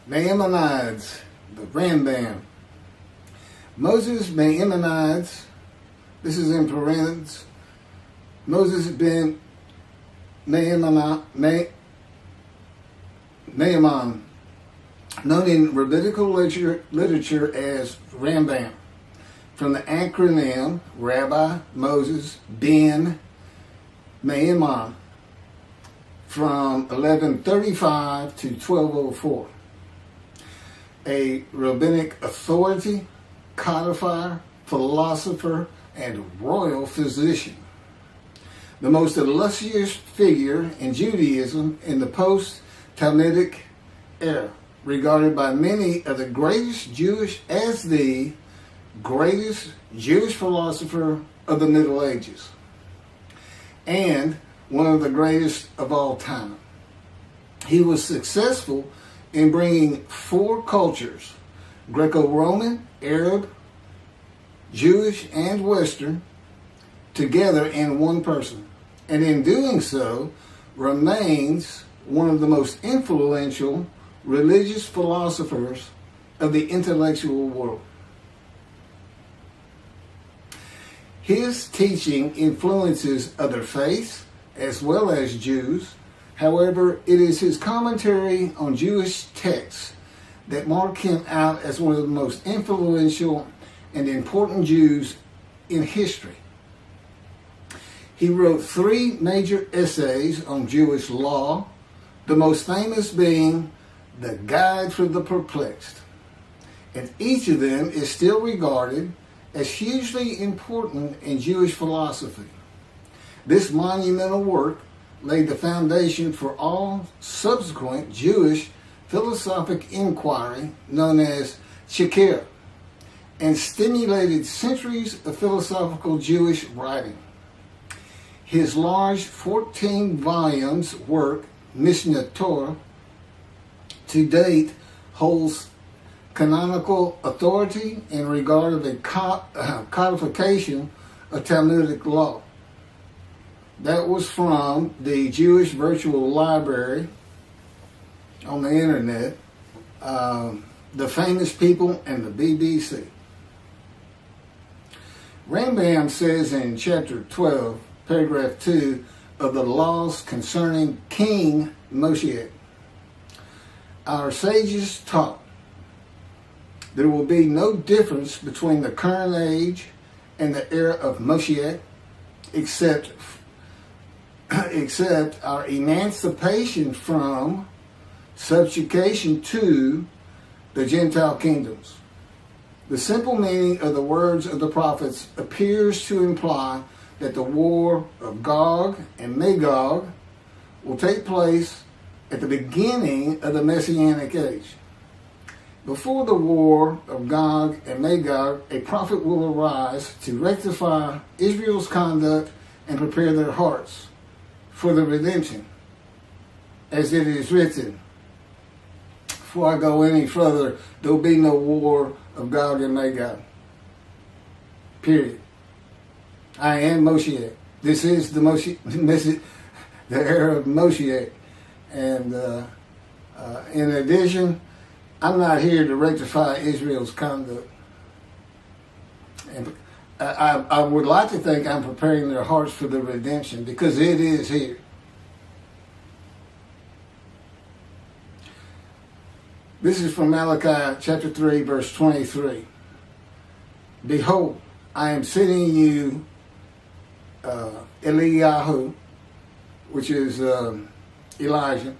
Maimonides, the Rambam. Moses Maimonides, this is in parentheses, Moses Ben Maimon, known in rabbinical literature as Rambam, from the acronym Rabbi Moses Ben Maimon, from 1135 to 1204. A rabbinic authority, codifier, philosopher, and royal physician. The most illustrious figure in Judaism in the post-talmudic era, regarded by many of the greatest Jewish philosopher of the Middle Ages, and one of the greatest of all time. He was successful in bringing four cultures, Greco-Roman, Arab, Jewish, and Western, together in one person, and in doing so remains one of the most influential religious philosophers of the intellectual world. His teaching influences other faiths as well as Jews. However, it is his commentary on Jewish texts that mark him out as one of the most influential and important Jews in history. He wrote 3 major essays on Jewish law, the most famous being The Guide for the Perplexed, and each of them is still regarded as hugely important in Jewish philosophy. This monumental work laid the foundation for all subsequent Jewish philosophic inquiry known as Chakirah, and stimulated centuries of philosophical Jewish writing. His large 14 volumes work, Mishneh Torah, to date holds canonical authority in regard of the codification of Talmudic law. That was from the Jewish Virtual Library on the internet, the Famous People, and the BBC. Rambam says in chapter 12, paragraph 2 of the laws concerning King Moshe, our sages taught there will be no difference between the current age and the era of Moshe, except our emancipation from subjugation to the Gentile kingdoms. The simple meaning of the words of the prophets appears to imply that the war of Gog and Magog will take place at the beginning of the Messianic age. Before the war of Gog and Magog, a prophet will arise to rectify Israel's conduct and prepare their hearts for the redemption, as it is written. Before I go any further, there will be no war of Gog and Magog. Period. I am Moshe. This is the era of Moshe. And in addition, I'm not here to rectify Israel's conduct. And I would like to think I'm preparing their hearts for the redemption, because it is here. This is from Malachi chapter 3, verse 23. Behold, I am sending you Eliyahu, which is Elijah,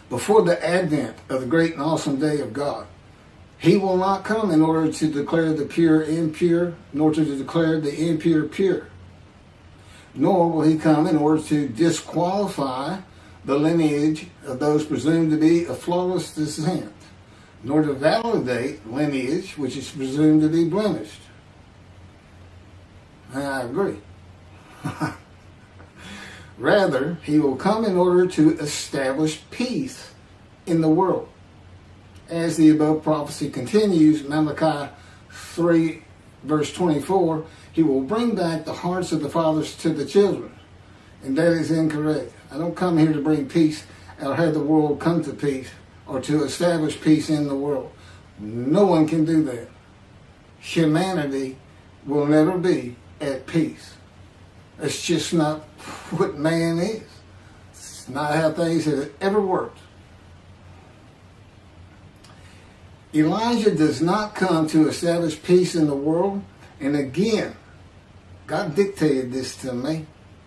before the advent of the great and awesome day of God. He will not come in order to declare the pure impure, nor to declare the impure pure. Nor will he come in order to disqualify the lineage of those presumed to be of flawless descent, nor to validate lineage which is presumed to be blemished. And I agree. Rather, he will come in order to establish peace in the world. As the above prophecy continues, Malachi 3, verse 24, he will bring back the hearts of the fathers to the children. And that is incorrect. I don't come here to bring peace or have the world come to peace or to establish peace in the world. No one can do that. Humanity will never be at peace. It's just not what man is. It's not how things have ever worked. Elijah does not come to establish peace in the world. And again, God dictated this to me.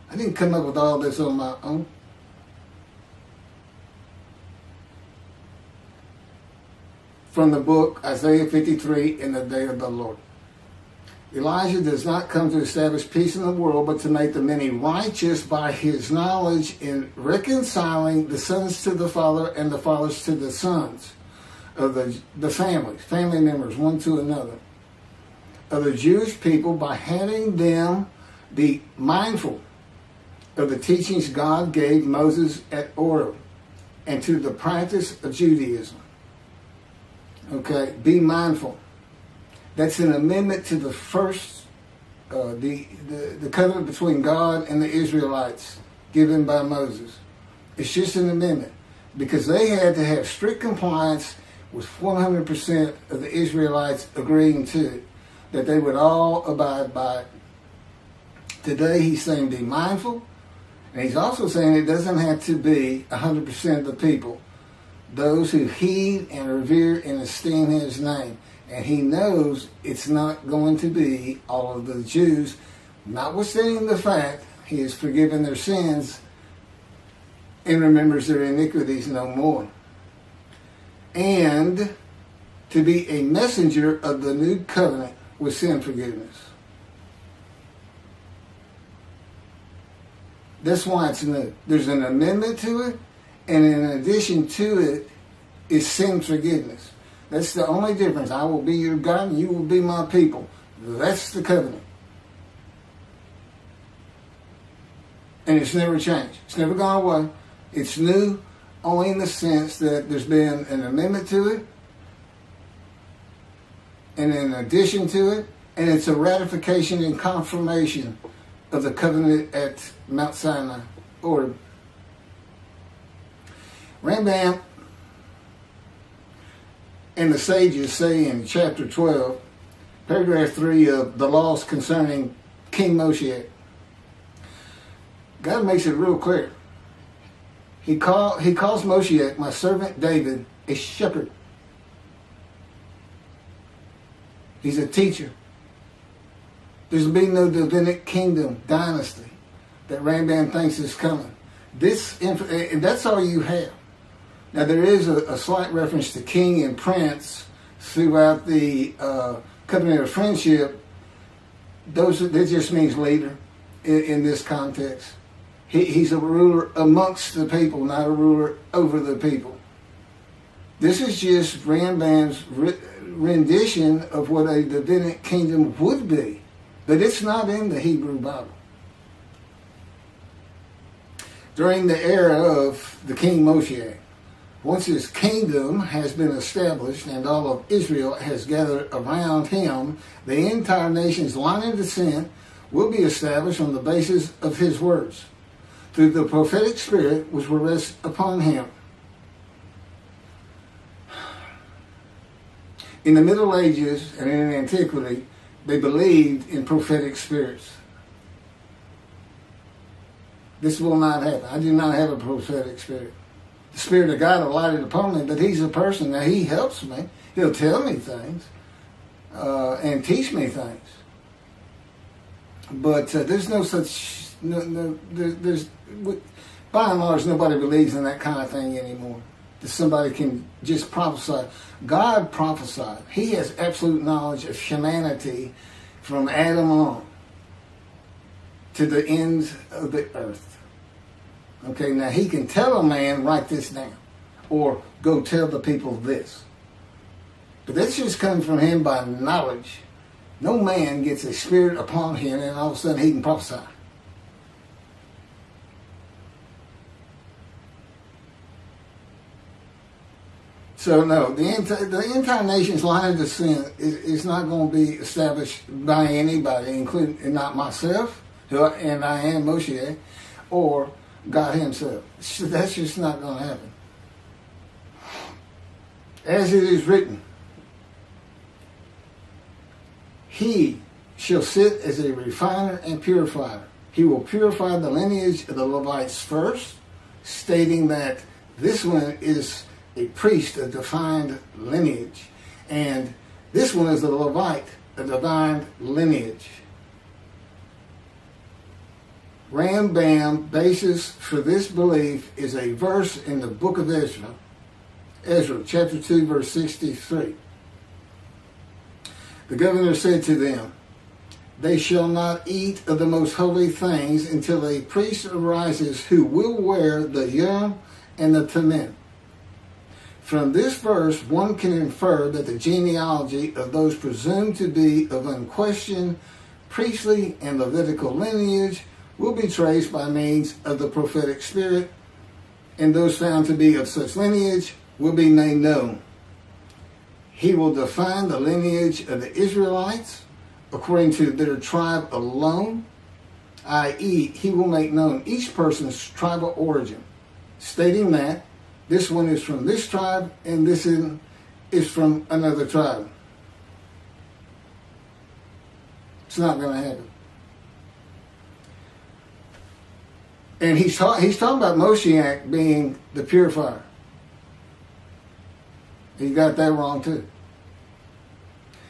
I didn't come up with all this on my own. From the book Isaiah 53, In the Day of the Lord. Elijah does not come to establish peace in the world, but to make the many righteous by his knowledge in reconciling the sons to the father and the fathers to the sons of the family members, one to another, of the Jewish people, by having them be mindful of the teachings God gave Moses at Order and to the practice of Judaism. Okay, be mindful. That's an amendment to the first, the covenant between God and the Israelites given by Moses. It's just an amendment because they had to have strict compliance with 100% of the Israelites agreeing to it, that they would all abide by it. Today he's saying be mindful, and he's also saying it doesn't have to be 100% of the people, those who heed and revere and esteem his name. And he knows it's not going to be all of the Jews, notwithstanding the fact he has forgiven their sins and remembers their iniquities no more. And to be a messenger of the new covenant with sin forgiveness. That's why it's new. There's an amendment to it, and in addition to it is sin forgiveness. That's the only difference. I will be your God and you will be my people. That's the covenant. And it's never changed. It's never gone away. It's new only in the sense that there's been an amendment to it, and in addition to it, and it's a ratification and confirmation of the covenant at Mount Sinai. Or Rambam and the sages say in chapter 12, paragraph 3 of the laws concerning King Moshe, God makes it real clear. He calls Moshe, my servant David, a shepherd. He's a teacher. There's been no Rabbinic kingdom dynasty that Rambam thinks is coming. And that's all you have. Now there is a slight reference to king and prince throughout the covenant of friendship. That just means leader in this context. He's a ruler amongst the people, not a ruler over the people. This is just Rambam's rendition of what a Rabbinic kingdom would be. But it's not in the Hebrew Bible. During the era of the King Moshe, once his kingdom has been established and all of Israel has gathered around him, the entire nation's line of descent will be established on the basis of his words, through the prophetic spirit which will rest upon him. In the Middle Ages and in antiquity, they believed in prophetic spirits. This will not happen. I do not have a prophetic spirit. The Spirit of God alighted upon me, but he's a person. Now, he helps me. He'll tell me things and teach me things. But there's no such... there's by and large, nobody believes in that kind of thing anymore. That somebody can just prophesy. God prophesied. He has absolute knowledge of humanity from Adam on to the ends of the earth. Okay, now he can tell a man, write this down, or go tell the people this. But that's just coming from him by knowledge. No man gets a spirit upon him and all of a sudden he can prophesy. So no, the entire nation's line of descent is not going to be established by anybody, including and not myself, and I am Moshe, or God Himself. So that's just not going to happen. As it is written, He shall sit as a refiner and purifier. He will purify the lineage of the Levites first, stating that this one is a priest, a defined lineage. And this one is a Levite, a divine lineage. Rambam basis for this belief is a verse in the book of Ezra, chapter 2, verse 63. The governor said to them, they shall not eat of the most holy things until a priest arises who will wear the Yom and the Tamim. From this verse, one can infer that the genealogy of those presumed to be of unquestioned priestly and Levitical lineage will be traced by means of the prophetic spirit, and those found to be of such lineage will be made known. He will define the lineage of the Israelites according to their tribe alone, i.e., he will make known each person's tribal origin, stating that this one is from this tribe and this is from another tribe. It's not going to happen. And he's talking about Moshiach being the purifier. He got that wrong too.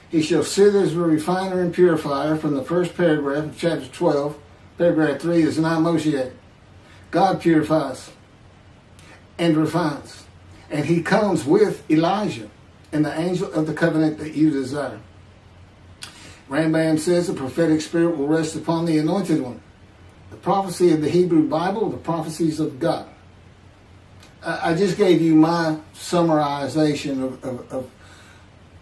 He shall sit as a refiner and purifier from the first paragraph of chapter 12. Paragraph 3 is not Moshiach. God purifies and refines. And he comes with Elijah and the angel of the covenant that you desire. Rambam says the prophetic spirit will rest upon the anointed one. The prophecy of the Hebrew Bible, the prophecies of God. I just gave you my summarization of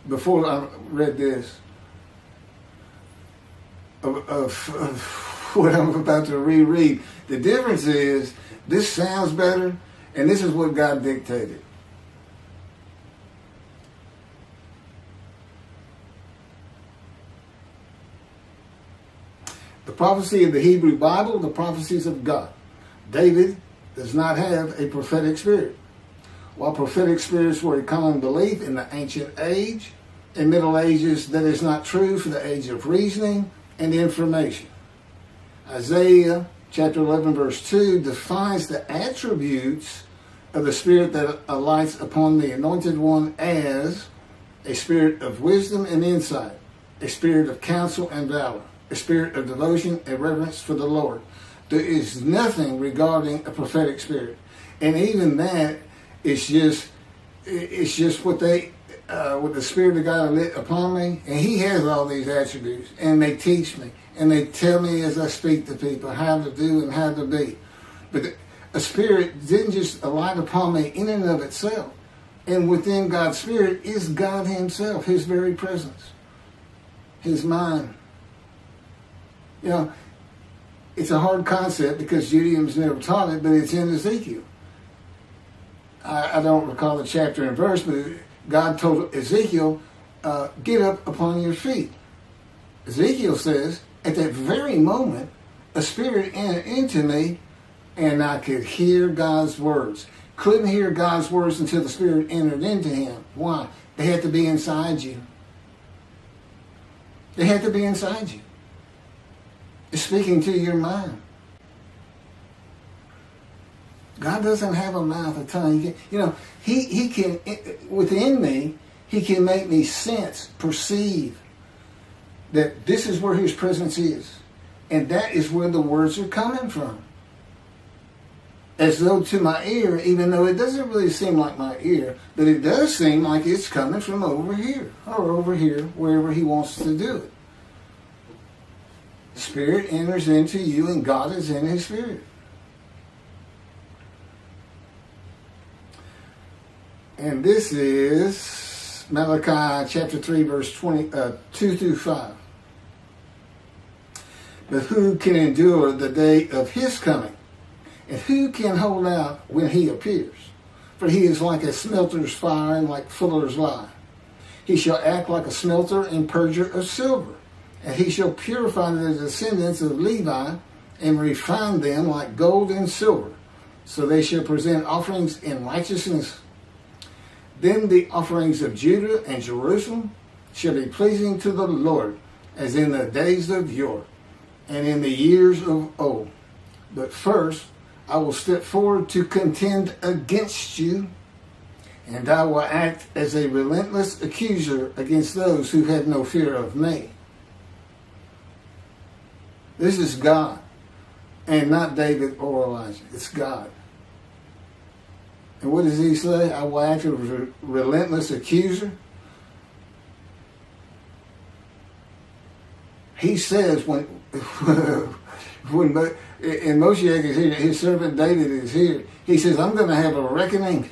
before I read this, of what I'm about to reread. The difference is, this sounds better, and this is what God dictated. The prophecy of the Hebrew Bible, the prophecies of God. David does not have a prophetic spirit. While prophetic spirits were a common belief in the ancient age, in Middle Ages, that is not true for the age of reasoning and information. Isaiah chapter 11 verse 2 defines the attributes of the spirit that alights upon the anointed one as a spirit of wisdom and insight, a spirit of counsel and valor, a spirit of devotion and reverence for the Lord. There is nothing regarding a prophetic spirit. And even that, it's just what the Spirit of God lit upon me, and He has all these attributes, and they teach me, and they tell me as I speak to people how to do and how to be. But a spirit didn't just alight upon me in and of itself. And within God's Spirit is God Himself, His very presence, His mind. You know, it's a hard concept because Judaism's never taught it, but it's in Ezekiel. I don't recall the chapter and verse, but God told Ezekiel, get up upon your feet. Ezekiel says, at that very moment, a spirit entered into me, and I could hear God's words. Couldn't hear God's words until the spirit entered into him. Why? They had to be inside you. They had to be inside you. It's speaking to your mind. God doesn't have a mouth, a tongue. He can, within me, He can make me sense, perceive that this is where His presence is. And that is where the words are coming from. As though to my ear, even though it doesn't really seem like my ear, but it does seem like it's coming from over here, or over here, wherever He wants to do it. The Spirit enters into you, and God is in His Spirit. And this is Malachi chapter 3, verse 2 through 5. But who can endure the day of His coming? And who can hold out when He appears? for he is like a smelter's fire and like fuller's lye. He shall act like a smelter and purger of silver, and he shall purify the descendants of Levi and refine them like gold and silver, so they shall present offerings in righteousness. Then the offerings of Judah and Jerusalem shall be pleasing to the Lord, as in the days of yore, and in the years of old. But first I will step forward to contend against you, and I will act as a relentless accuser against those who have no fear of me. This is God, and not David or Elijah. It's God. And what does he say? I will act as a relentless accuser. He says when Moshiach is here, his servant David is here, he says, I'm going to have a reckoning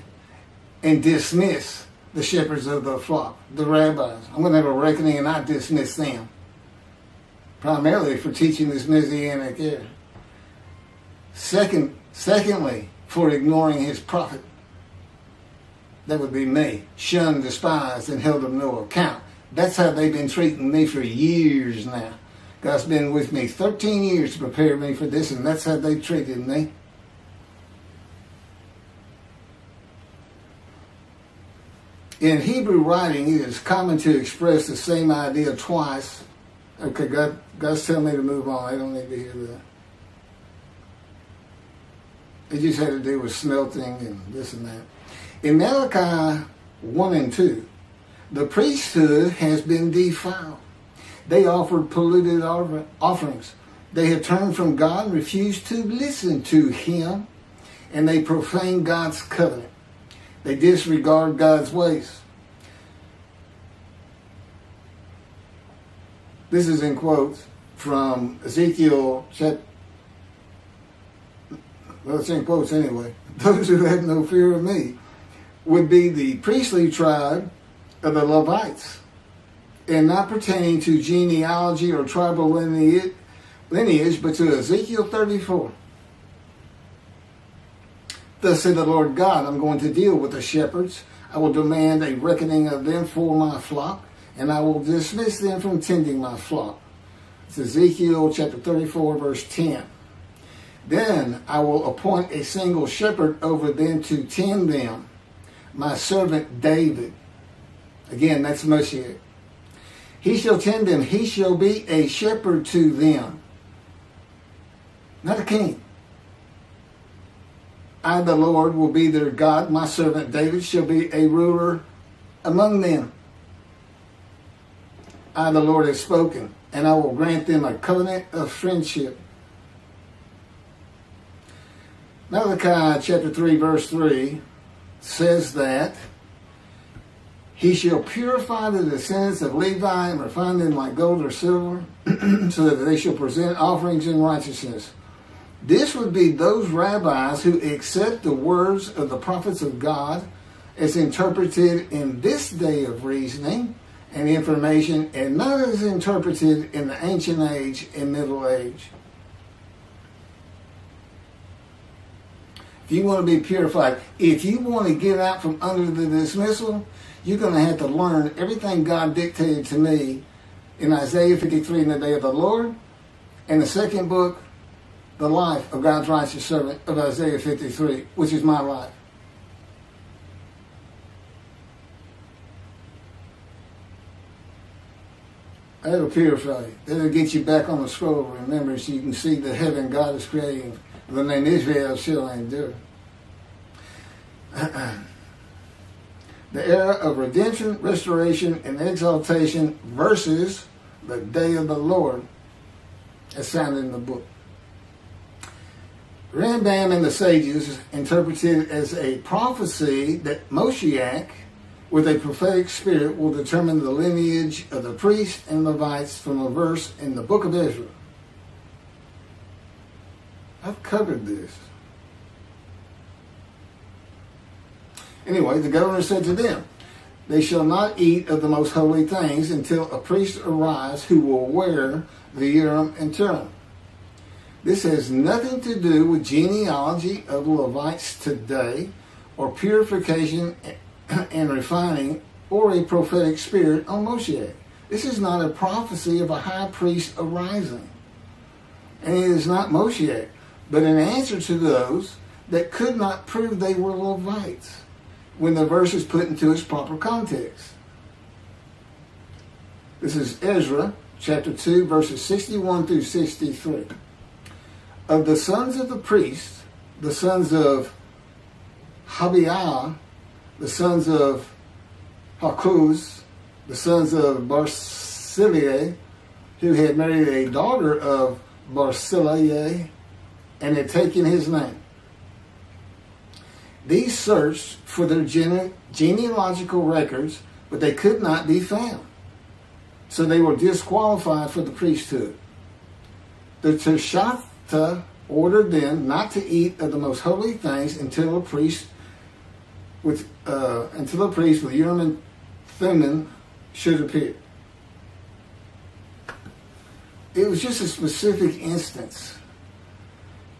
and dismiss the shepherds of the flock, the rabbis. I'm going to have a reckoning and not dismiss them, primarily for teaching this Messianic era. Secondly, for ignoring his prophet. That would be me, shunned, despised, and held of no account. That's how they've been treating me for years now. God's been with me 13 years to prepare me for this, and that's how they treated me. In Hebrew writing, it is common to express the same idea twice. Okay, God's telling me to move on. I don't need to hear that. It just had to do with smelting and this and that. In Malachi 1 and 2, the priesthood has been defiled. They offered polluted offerings. They have turned from God and refused to listen to him, and they profane God's covenant. They disregard God's ways. This is in quotes from Ezekiel chapter. Well, it's in quotes anyway. Those who have no fear of me would be the priestly tribe of the Levites, and not pertaining to genealogy or tribal lineage, but to Ezekiel 34. Thus said the Lord God, I'm going to deal with the shepherds. I will demand a reckoning of them for my flock, and I will dismiss them from tending my flock. It's Ezekiel chapter 34, verse 10. Then I will appoint a single shepherd over them to tend them, my servant David. Again, that's Moshiach. He shall tend them. He shall be a shepherd to them. Not a king. I, the Lord, will be their God. My servant David shall be a ruler among them. I, the Lord, have spoken, and I will grant them a covenant of friendship. Malachi chapter 3, verse 3 says that he shall purify the descendants of Levi and refine them like gold or silver, so that they shall present offerings in righteousness. This would be those rabbis who accept the words of the prophets of God as interpreted in this day of reasoning and information, and not as interpreted in the ancient age and middle age. If you want to be purified, if you want to get out from under the dismissal, you're going to have to learn everything God dictated to me in Isaiah 53 in the day of the Lord, and the second book, the life of God's righteous servant of Isaiah 53, which is my life. That'll purify you. That'll get you back on the scroll of remembrance so you can see the heaven God is creating. The name Israel shall endure. The era of redemption, restoration, and exaltation versus the day of the Lord, as found in the book. Rambam and the sages interpreted it as a prophecy that Moshiach, with a prophetic spirit, will determine the lineage of the priests and Levites from a verse in the book of Ezra. I've covered this. Anyway, the governor said to them, they shall not eat of the most holy things until a priest arrives who will wear the Urim and Thummim. This has nothing to do with genealogy of Levites today or purification and refining, or a prophetic spirit on Moshe. This is not a prophecy of a high priest arising. And it is not Moshe, but an answer to those that could not prove they were Levites when the verse is put into its proper context. This is Ezra chapter 2, verses 61 through 63. Of the sons of the priests, the sons of Habiah, the sons of Hakuz, the sons of Barzillai, who had married a daughter of Barzillai and had taken his name. These searched for their genealogical records, but they could not be found. So they were disqualified for the priesthood. The Teshachta ordered them not to eat of the most holy things until a priest with Urim and Thummim should appear. It was just a specific instance.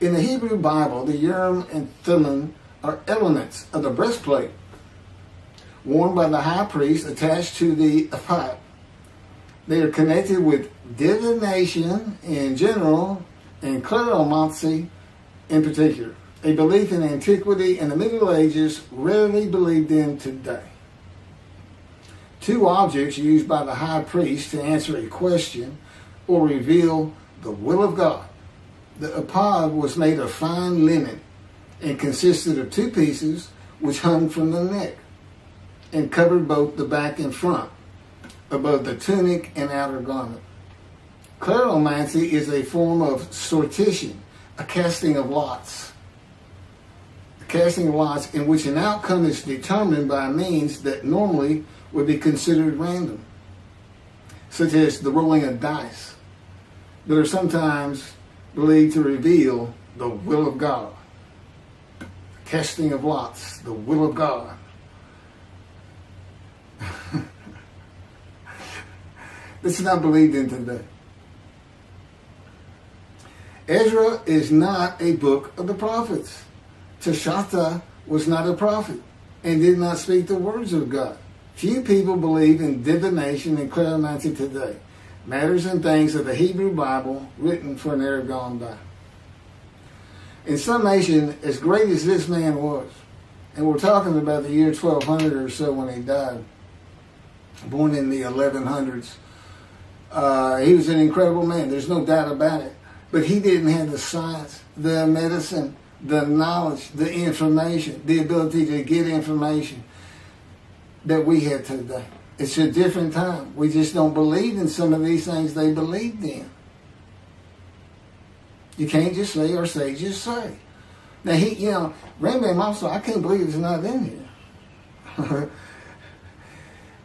In the Hebrew Bible, the Urim and Thummim are elements of the breastplate worn by the high priest attached to the ephod. They are connected with divination in general and cleromancy in particular, a belief in antiquity and the Middle Ages rarely believed in today. Two objects used by the high priest to answer a question or reveal the will of God. The ephod was made of fine linen and consisted of two pieces which hung from the neck and covered both the back and front, above the tunic and outer garment. Cleromancy is a form of sortition, a casting of lots. A casting of lots in which an outcome is determined by means that normally would be considered random, such as the rolling of dice, but are sometimes believed to reveal the will of God. Casting of lots, the will of God. This is not believed in today. Ezra is not a book of the prophets. Teshachta was not a prophet and did not speak the words of God. Few people believe in divination and cleromancy today, matters and things of the Hebrew Bible written for an era gone by. In summation, as great as this man was, and we're talking about the year 1200 or so when he died, born in the 1100s, he was an incredible man. There's no doubt about it. But he didn't have the science, the medicine, the knowledge, the information, the ability to get information that we have today. It's a different time. We just don't believe in some of these things they believed in. You can't just say or say, just say. Now, Rambam also, I can't believe it's not in here.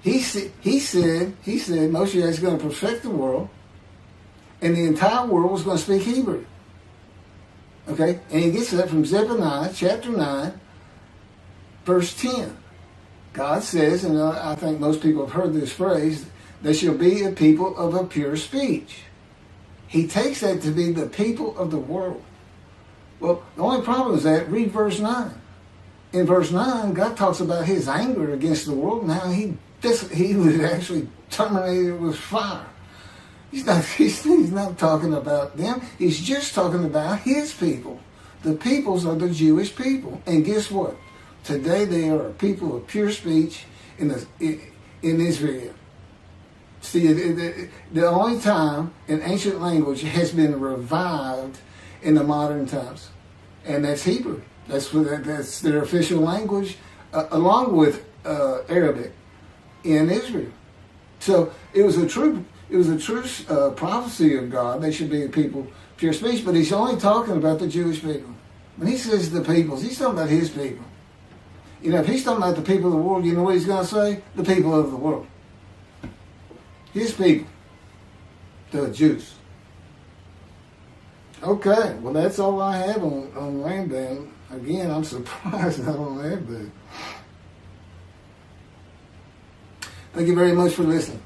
He said Moshe is going to perfect the world, and the entire world was going to speak Hebrew. Okay? And he gets that from Zephaniah chapter 9, verse 10. God says, and I think most people have heard this phrase, there shall be a people of a pure speech. He takes that to be the people of the world. Well, the only problem is that, read verse 9. In verse 9, God talks about his anger against the world and how he would actually terminate it with fire. He's not talking about them. He's just talking about his people. The peoples are the Jewish people. And guess what? Today they are a people of pure speech in Israel. See, the only time an ancient language has been revived in the modern times, and that's Hebrew. That's their official language, along with Arabic in Israel. So it was a true prophecy of God. They should be a people of pure speech, but he's only talking about the Jewish people. When he says the peoples, he's talking about his people. If he's talking about the people of the world, you know what he's going to say? The people of the world. His people. The Jews. Okay, well that's all I have on Rambam. Again, I'm surprised I don't have that. Thank you very much for listening.